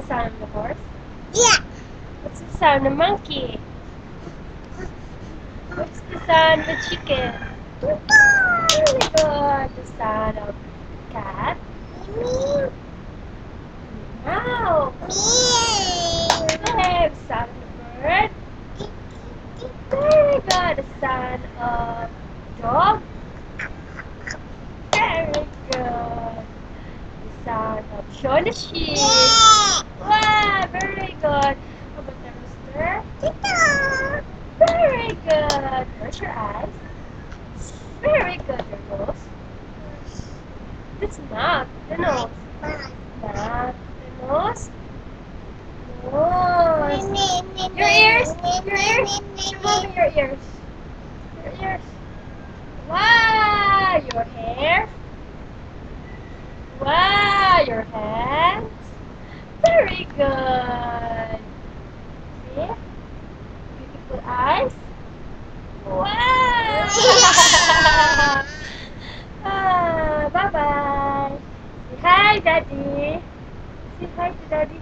sound of the horse? Yeah. What's the sound of the monkey? What's the sound of the chicken? Very good. The sound of cat? Meow. Okay, the sound of the bird? Very good. The sound of dog? Very good. The sound of showing the sheep? Wow, very good. How about the rooster? Very good. Where's your eyes? Very good. Your nose? It's not the nose. Not the nose. Nose. Your ears. Your ears. Show me your ears. Your ears. Wow. Your hair. Wow. Your hands. Very good. See? Beautiful eyes. Wow. Bye-bye. Say hi, Daddy. Say hi to Daddy.